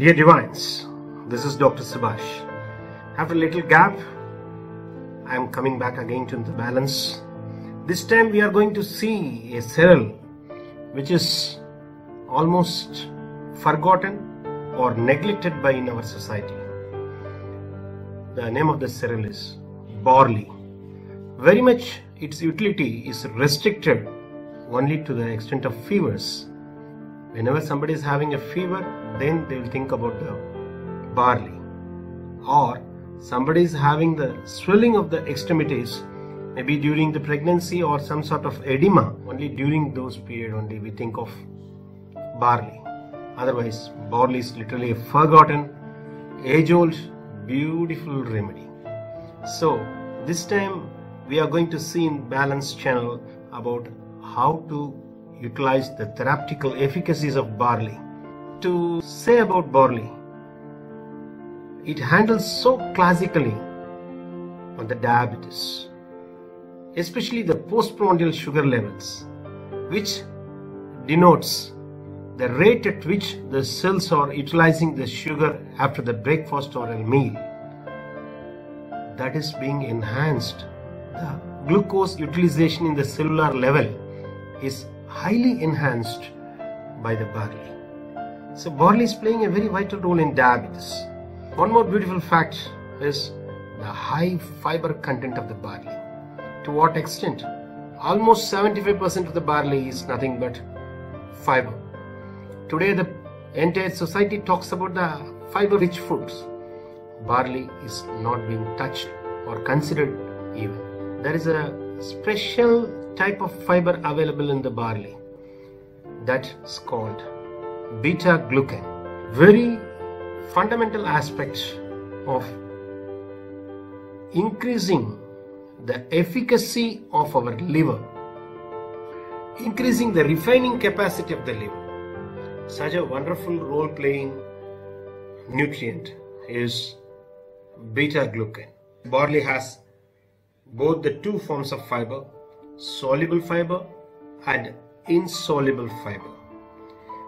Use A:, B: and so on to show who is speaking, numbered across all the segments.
A: Dear Divines, this is Dr. Subhash. After a little gap, I am coming back again to the balance. This time we are going to see a cereal which is almost forgotten or neglected by in our society. The name of the cereal is barley. Very much its utility is restricted only to the extent of fevers. Whenever somebody is having a fever, then they will think about the barley. Or somebody is having the swelling of the extremities, maybe during the pregnancy or some sort of edema. Only during those periods only we think of barley. Otherwise, barley is literally a forgotten, age-old, beautiful remedy. So this time we are going to see in Balance channel about how to utilize the therapeutical efficacies of barley. To say about barley, it handles so classically on the diabetes, especially the postprandial sugar levels, which denotes the rate at which the cells are utilizing the sugar after the breakfast or a meal. That is being enhanced. The glucose utilization in the cellular level is highly enhanced by the barley. So barley is playing a very vital role in diabetes. One more beautiful fact is the high fiber content of the barley. To what extent? Almost 75% of the barley is nothing but fiber. Today the entire society talks about the fiber-rich foods. Barley is not being touched or considered even. There is a special type of fiber available in the barley that's called beta-glucan. Very fundamental aspect of increasing the efficacy of our liver, increasing the refining capacity of the liver. Such a wonderful role-playing nutrient is beta-glucan. Barley has both the two forms of fiber, soluble fiber and insoluble fiber.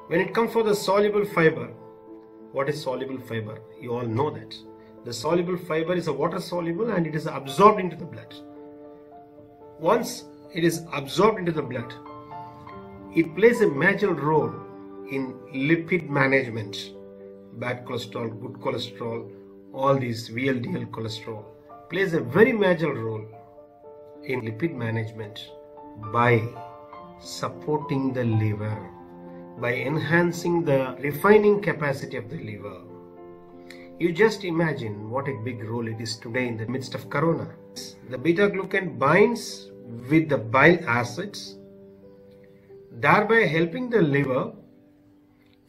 A: When it comes for the soluble fiber, what is soluble fiber? You all know that. The soluble fiber is a water soluble and it is absorbed into the blood. Once it is absorbed into the blood, it plays a major role in lipid management. Bad cholesterol, good cholesterol, all these VLDL cholesterol plays a very major role in lipid management by supporting the liver, by enhancing the refining capacity of the liver. You just imagine what a big role it is today in the midst of corona. The beta-glucan binds with the bile acids, thereby helping the liver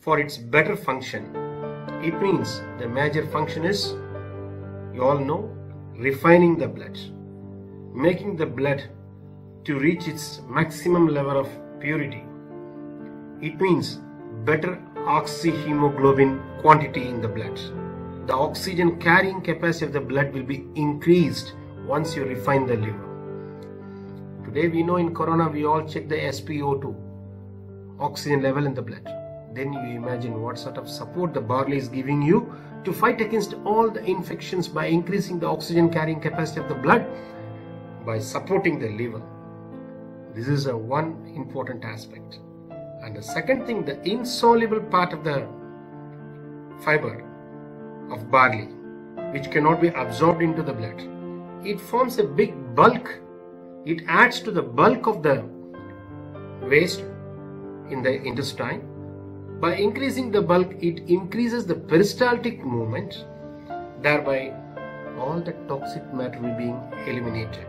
A: for its better function. It means the major function is, you all know, refining the blood, making the blood to reach its maximum level of purity. It means better oxyhemoglobin quantity in the blood. The oxygen carrying capacity of the blood will be increased once you refine the liver. Today we know in corona we all check the SpO2, oxygen level in the blood. Then you imagine what sort of support the barley is giving you to fight against all the infections by increasing the oxygen carrying capacity of the blood, by supporting the liver. This is a one important aspect. And the second thing, the insoluble part of the fiber of barley, which cannot be absorbed into the blood, it forms a big bulk. It adds to the bulk of the waste in the intestine. By increasing the bulk, it increases the peristaltic movement, thereby all the toxic matter will be eliminated.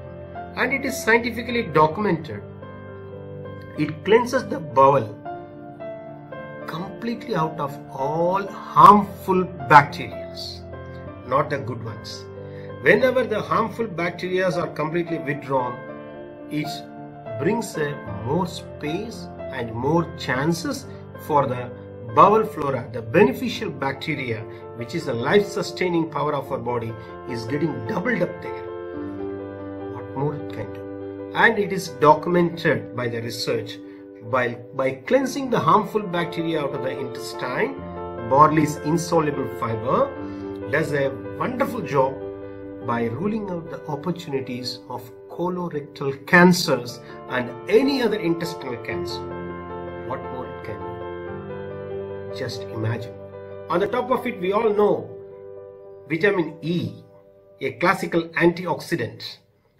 A: And it is scientifically documented. It cleanses the bowel completely out of all harmful bacteria, not the good ones. Whenever the harmful bacteria are completely withdrawn, it brings more space and more chances for the bowel flora, the beneficial bacteria, which is the life-sustaining power of our body, is getting doubled up there. What more it can do? And it is documented by the research. By cleansing the harmful bacteria out of the intestine, barley's insoluble fiber does a wonderful job by ruling out the opportunities of colorectal cancers and any other intestinal cancer. What more it can do? Just imagine. On the top of it, we all know vitamin E, a classical antioxidant,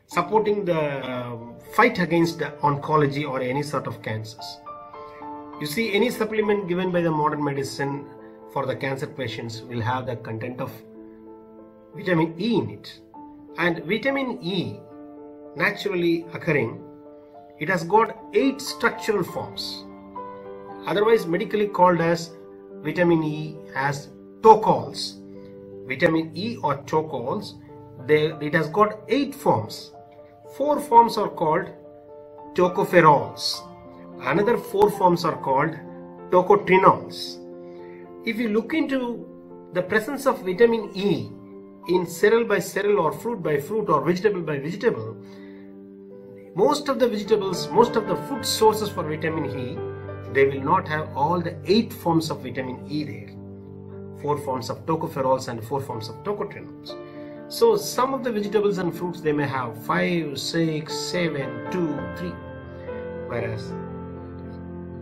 A: supporting the fight against the oncology or any sort of cancers. You see, any supplement given by the modern medicine for the cancer patients will have the content of vitamin E in it. And vitamin E, naturally occurring, it has got 8 structural forms, otherwise medically called as vitamin E as tocols. Vitamin E or tocols, it has got 8 forms. 4 forms are called tocopherols. Another 4 forms are called tocotrienols. If you look into the presence of vitamin E in cereal by cereal or fruit by fruit or vegetable by vegetable, most of the vegetables, most of the food sources for vitamin E, they will not have all the 8 forms of vitamin E there. 4 forms of tocopherols and 4 forms of tocotrienols. So some of the vegetables and fruits, they may have 5, 6, 7, 2, 3. Whereas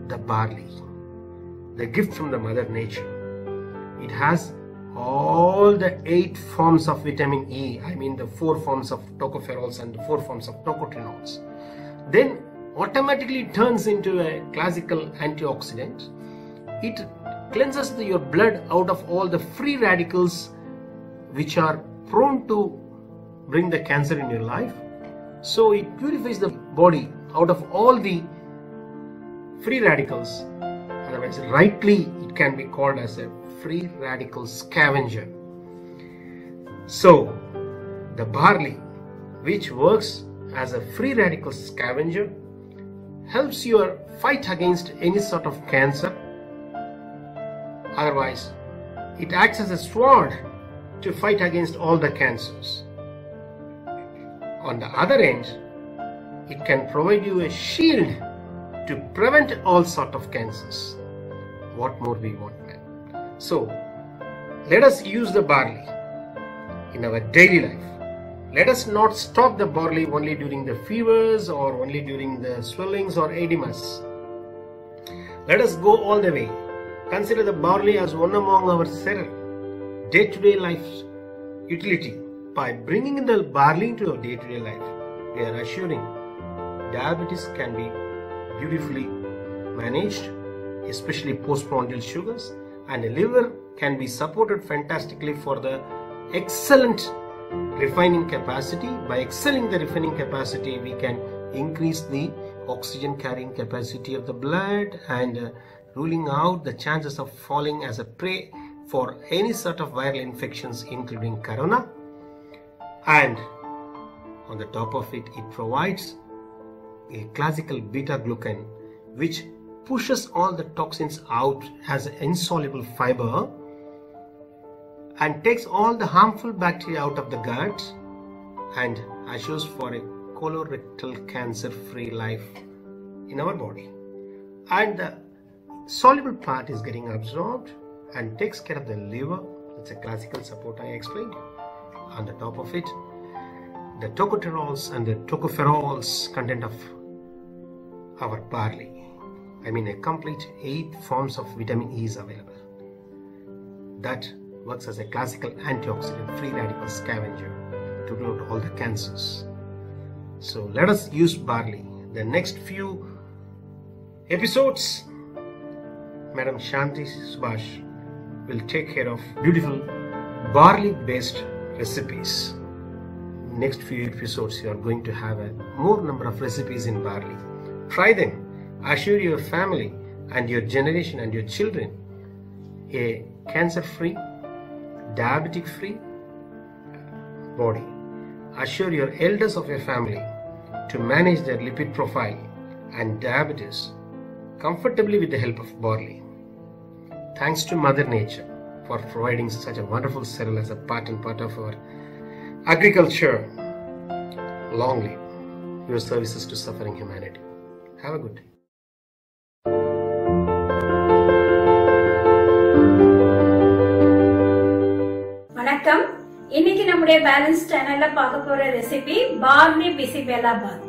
A: the barley, the gift from the mother nature, it has all the 8 forms of vitamin E, I mean the 4 forms of tocopherols and the 4 forms of tocotrienols. Then automatically turns into a classical antioxidant. It cleanses your blood out of all the free radicals which are prone to bring the cancer in your life. So it purifies the body out of all the free radicals. Otherwise, rightly it can be called as a free radical scavenger. So the barley, which works as a free radical scavenger, helps your fight against any sort of cancer. Otherwise, it acts as a sword to fight against all the cancers. On the other end, it can provide you a shield to prevent all sort of cancers. What more we want, man? So, let us use the barley in our daily life. Let us not stop the barley only during the fevers or only during the swellings or edemas. Let us go all the way. Consider the barley as one among our cereal, day-to-day life's utility. By bringing in the barley into our day-to-day life, we are assuring diabetes can be beautifully managed, especially postprandial sugars, and the liver can be supported fantastically for the excellent refining capacity. By excelling the refining capacity, we can increase the oxygen carrying capacity of the blood and ruling out the chances of falling as a prey for any sort of viral infections, including corona. And on the top of it, it provides a classical beta-glucan which pushes all the toxins out as an insoluble fiber and takes all the harmful bacteria out of the gut and assures for a colorectal cancer-free life in our body. And the soluble part is getting absorbed and takes care of the liver. It's a classical support I explained. On the top of it, the tocotrienols and the tocopherols content of our barley. I mean a complete 8 forms of vitamin E is available. That works as a classical antioxidant, free radical scavenger to root out all the cancers. So let us use barley. The next few episodes, Madam Shanti Subhash will take care of beautiful barley based recipes. Next few episodes you are going to have a more number of recipes in barley. Try them. Assure your family and your generation and your children a cancer free, diabetic free body. Assure your elders of your family to manage their lipid profile and diabetes comfortably with the help of barley. Thanks to Mother Nature for providing such a wonderful cereal as a part and part of our agriculture. Long live your services to suffering humanity. Have a good day.
B: வணக்கம். இன்னைக்கு நம்முடைய balance சேனல்ல பார்க்க போற recipe barley bisibelebath.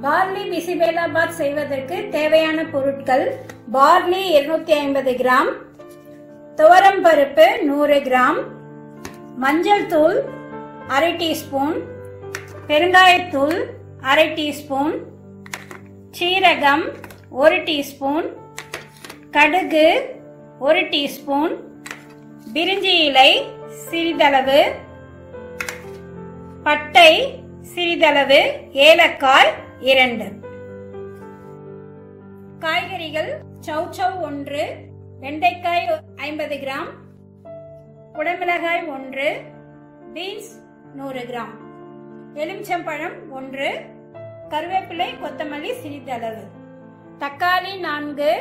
B: Barley bisibelebath செய்வதற்கு தேவையான பொருட்கள்: barley 250 gram, துவரம் பருப்பு 100 கிராம், மஞ்சள் தூள் 1/2 டீஸ்பூன், பெருங்காயத்தூள் 1/2 டீஸ்பூன், சீரகம் 1 டீஸ்பூன், கடுகு 1 டீஸ்பூன், பிரிஞ்சி இலை சிறிதளவு, பட்டை சிறிதளவு, ஏலக்காய் 2. காய்கறிகள்: சௌசௌ 1, வெண்டைக்காய் 50 கிராம், குடமிளகாய் 1, பீன்ஸ் 100 கிராம், எலுமிச்சம்பழம் 1, கருவேப்பிலை கொத்தமல்லி சிறிதளவு, தக்காளி 4,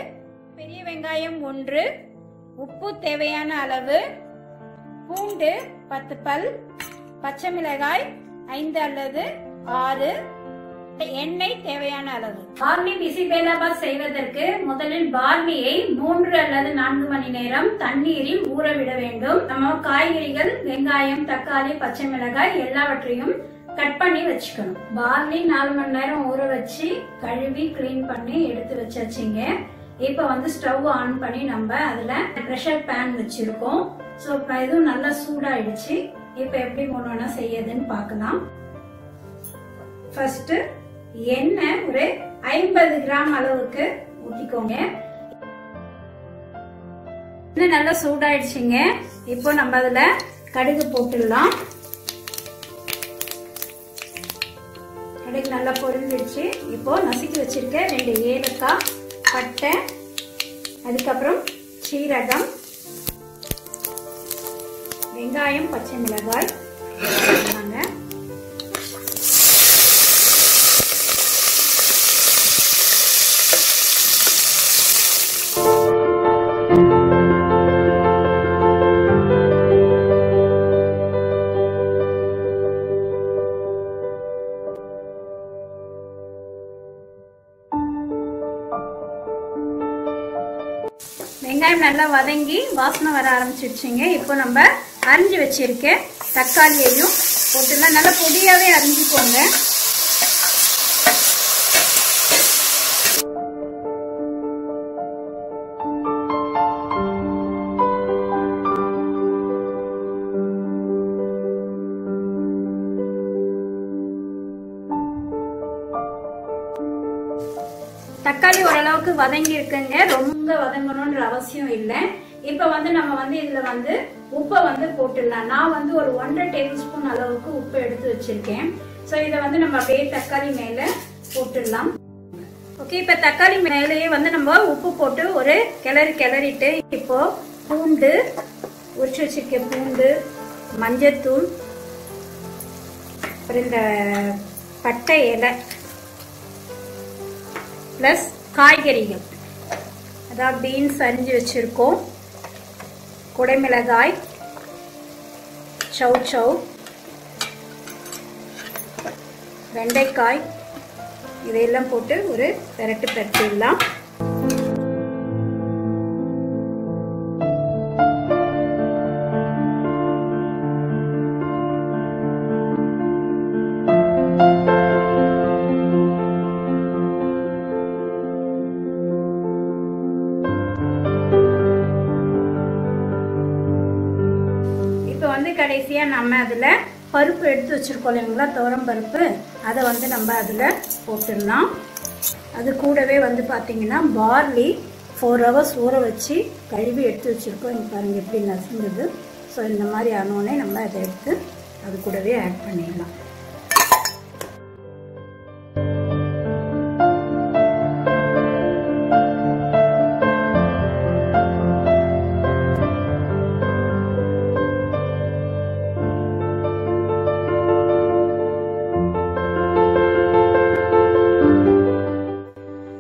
B: பெரிய வெங்காயம் 1, உப்பு தேவையான அளவு, பூண்டு 10 பல், பச்சை மிளகாய் 5 அல்லது 6, எண்ணெய் தேவையான அளவு. பார்லி பிசிபெல்லாபாத் செய்வதற்கு முதலில் பார்லியை 3 அல்லது 4 மணி நேரம் தண்ணீரில் ஊற விட வேண்டும். நம்ம காய்கறிகள், வெங்காயம், தக்காளி, பச்சை மிளகாய் எல்லாவற்றையும் கட் பண்ணி வச்சுக்கணும். பார்லி 4 மணி நேரம் ஊற வச்சு கழுவி கிளீன் பண்ணி எடுத்து வச்சாச்சுங்க. இப்ப ஸ்டவ் ஆன் பண்ணி நம்ம அதுல பிரஷர் பேன் வச்சிருக்கோம். சோ இதுவும் நல்லா சூடாயிடுச்சு. இப்ப எப்படி ஒண்ணு செய்யறதுன்னு பார்க்கலாம். ஃபர்ஸ்ட் எண்ணெய் ஒரு 50 கிராம் அளவுக்கு ஊத்திக்கோங்க. எண்ணெய் நல்லா சூடாயிடுச்சுங்க. இப்போ நம்ம அதுல கடுகு போட்டுடலாம். கடுகு நல்லா பொரிஞ்சிடுச்சு. இப்போ நசுக்கி வச்சிருக்க 2 ஏலக்காய், பட்டை, அதுக்கப்புறம் சீரகம், வெங்காயம், பச்சை மிளகாய். வெங்காயம் நல்லா வதங்கி வாசனை வர ஆரம்பிச்சிடுச்சுங்க. இப்போ நம்ம அரிஞ்சு வச்சிருக்க தக்காளியையும் போட்டுலாம் நல்லா பொடியாவே அரிஞ்சுக்கோங்க. தக்காளி ஓரளவுக்கு வதங்கி இருக்குங்க. ரொம்ப வதங்கணும்ன்ற அவசியம் இல்லை. இப்ப நம்ம இதுல உப்பை போட்டுடலாம். நான் ஒரு 1.5 டேபிள் ஸ்பூன் அளவுக்கு உப்பு எடுத்து வச்சிருக்கேன். சோ இத நம்ம அப்படியே தக்காளி மேல போட்டுடலாம். ஓகே, இப்ப தக்காளி மேலேயே நம்ம உப்பு போட்டு ஒரு கிளறிட்டு இப்போ பூண்டு உரிச்சு வச்சிருக்க பூண்டு, மஞ்சத்தூள், அப்புறம் இந்த பட்டை இலை பிளஸ் காய்கறிகள், அதாவது பீன்ஸ் அரிஞ்சு வச்சிருக்கோம், குடைமிளகாய், சௌசௌ, வெண்டைக்காய், இதையெல்லாம் போட்டு ஒரு பெரட்டிடலாம். கடைசியா நம்ம அதுல பருப்பு எடுத்து வச்சிருக்கோம் இல்லைங்களா, துவரம் பருப்பு, அதை நம்ம அதுல போட்டுடலாம். அது கூடவே பாத்தீங்கன்னா பார்லி 4 hours ஊற வச்சு கழுவி எடுத்து வச்சிருக்கோம். இங்க பாருங்க எப்படி நசுங்குது. ஸோ இந்த மாதிரி ஆனோடனே நம்ம அதை எடுத்து அது கூடவே ஆட் பண்ணிடலாம்.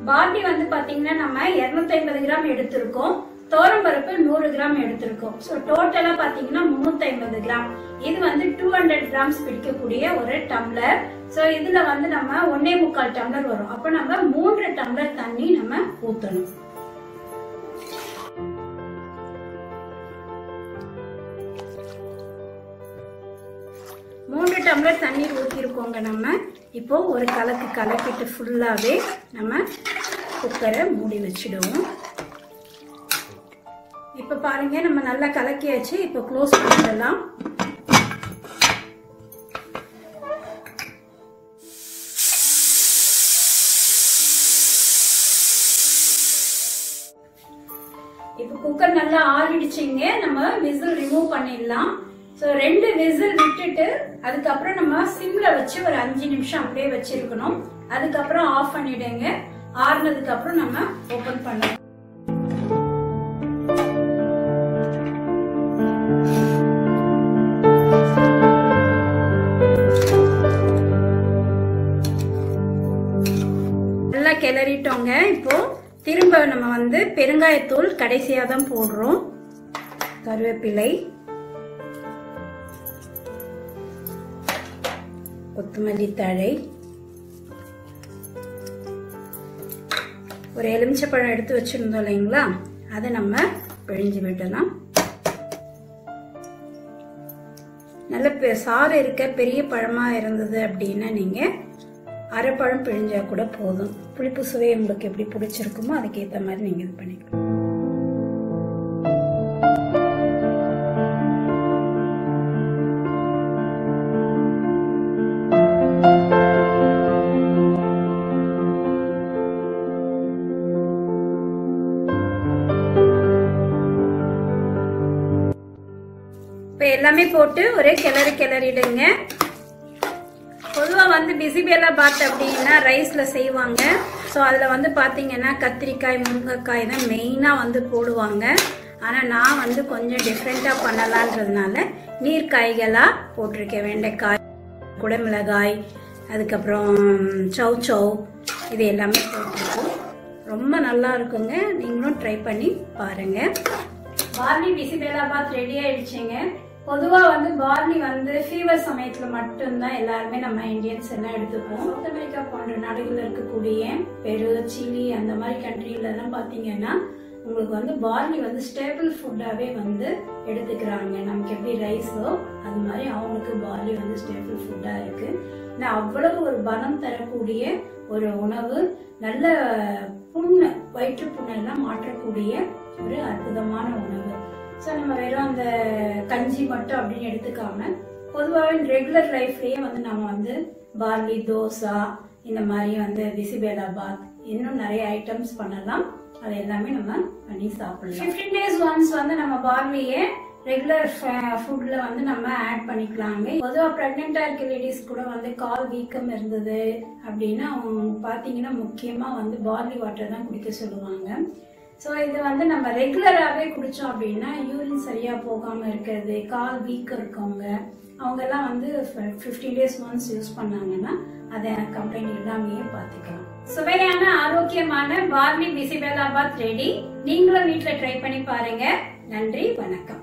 B: பார்லி பாத்தீங்கன்னா நம்ம 250 கிராம் எடுத்திருக்கோம். துவரம் பருப்பு 100 கிராம் எடுத்திருக்கோம். சோ டோட்டலா பாத்தீங்கன்னா 350 கிராம். இது 200 கிராம்ஸ் பிடிக்கக்கூடிய ஒரு டம்ளர். சோ இதுல நம்ம 1.25 டம்ளர் வரும். அப்ப நம்ம 3 டம்ளர் தண்ணி நம்ம ஊத்தணும். 3 டம்ளர் தண்ணீர் ஊற்றிருக்கோங்க. நம்ம இப்போ ஒரு கலக்கிட்டு ஃபுல்லாகவே நம்ம குக்கரை மூடி வச்சிடுவோம். இப்போ பாருங்க, நம்ம நல்லா கலக்கியாச்சு. இப்போ க்ளோஸ் பண்ணிடலாம். இப்போ குக்கர் நல்லா ஆறிடுச்சுங்க. நம்ம விசில் ரிமூவ் பண்ணிடலாம். ஸோ 2 விசில் விட்டுட்டு அதுக்கப்புறம் நம்ம சிம்ல வச்சு ஒரு 5 நிமிஷம் அப்படியே வச்சிருக்கணும். அதுக்கப்புறம் ஆஃப் பண்ணிடுங்க. ஆறுனதுக்கு அப்புறம் நம்ம ஓபன் பண்ணலாம். நல்லா கிளறிட்டோங்க. இப்போ திரும்ப நம்ம வந்து பெருங்காயத்தூள் கடைசியா தான் போடுறோம். கருவேப்பிலை, கொத்தமல்லி தழை, ஒரு எலுமிச்சப்பழம் எடுத்து வச்சிருந்தோம் இல்லைங்களா, அதை நம்ம பிழிஞ்சு விடலாம். நல்ல சாறு இருக்க பெரிய பழமா இருந்தது அப்படின்னா நீங்க அரைப்பழம் பிழிஞ்சா கூட போதும். புளிப்பு சுவை உங்களுக்கு எப்படி பிடிச்சிருக்குமோ அதுக்கேற்ற மாதிரி நீங்க இது பண்ணிக்கலாம். இப்ப எல்லாமே போட்டு ஒரே கிளறிடுங்க. பொதுவா வந்து பிசிபேலாபாத் அப்படின்னா ரைஸ்ல செய்வாங்க. ஸோ அதுல வந்து பாத்தீங்கன்னா கத்திரிக்காய், முருங்கைக்காய் தான் மெயினா வந்து போடுவாங்க. ஆனா நான் வந்து கொஞ்சம் டிஃப்ரெண்டா பண்ணலான்றதுனால நீர்காய்களா போட்டிருக்கேன். வெண்டைக்காய், குடமிளகாய், அதுக்கப்புறம் சௌ இது எல்லாமே போட்டிருக்கோம். ரொம்ப நல்லா இருக்குங்க. நீங்களும் ட்ரை பண்ணி பாருங்க. பார்லி பிசிபேலாபாத் ரெடி ஆயிடுச்சுங்க. பொதுவா வந்து பார்லி வந்து ஃபீவர் சமயத்துல மட்டும்தான் எல்லாருமே நம்ம இந்தியன்ஸ் எல்லாம் எடுத்துப்போம். சவுத் அமெரிக்கா போன்ற நாடுகள்ல இருக்கக்கூடிய பெரு, சிலி அந்த மாதிரி கண்ட்ரில எல்லாம் பாத்தீங்கன்னா உங்களுக்கு வந்து பார்லி வந்து ஸ்டேபிள் ஃபுட்டாவே வந்து எடுத்துக்கிறாங்க. நமக்கு எப்படி ரைஸோ அது மாதிரி அவங்களுக்கு பார்லி வந்து ஸ்டேபிள் ஃபுட்டா இருக்கு. அவ்வளவு ஒரு பலம் தரக்கூடிய ஒரு உணவு. நல்ல புண்ணு, வயிற்று புண்ணெல்லாம் மாற்றக்கூடிய ஒரு அற்புதமான உணவு. ஸோ நம்ம வெறும் அந்த கஞ்சி மட்டும் அப்படின்னு எடுத்துக்காம பொதுவாகவே ரெகுலர் லைஃப்லயே வந்து நம்ம வந்து பார்லி தோசை, இந்த மாதிரி வந்து பிசிபேலாபாத், இன்னும் நிறைய ஐட்டம்ஸ் பண்ணலாம். அது எல்லாமே நம்ம பண்ணி சாப்பிடலாம். 15 days ஒன்ஸ் வந்து நம்ம பார்லியே ரெகுலர் ஃபுட்ல வந்து நம்ம ஆட் பண்ணிக்கலாங்க. பொதுவாக பிரெக்னெண்டா இருக்க லேடிஸ் கூட வந்து கால் வீக்கம் இருந்தது அப்படின்னா அவங்க பாத்தீங்கன்னா முக்கியமா வந்து பார்லி வாட்டர் தான் குடிக்க சொல்லுவாங்க. ஸோ இது வந்து நம்ம ரெகுலராகவே குடிச்சோம் அப்படின்னா யூரின் சரியா போகாம இருக்கிறது, கால் வீக்கம் இருக்கவங்க அவங்க எல்லாம் வந்து 15 days ஒன்ஸ் யூஸ் பண்ணாங்கன்னா அதை கம்ப்ளைண்ட் இல்லாமே பார்த்துக்கலாம். சுவையான ஆரோக்கியமான பார்லி பிசிபேலாபாத் ரெடி. நீங்களும் வீட்டில் ட்ரை பண்ணி பாருங்க. நன்றி, வணக்கம்.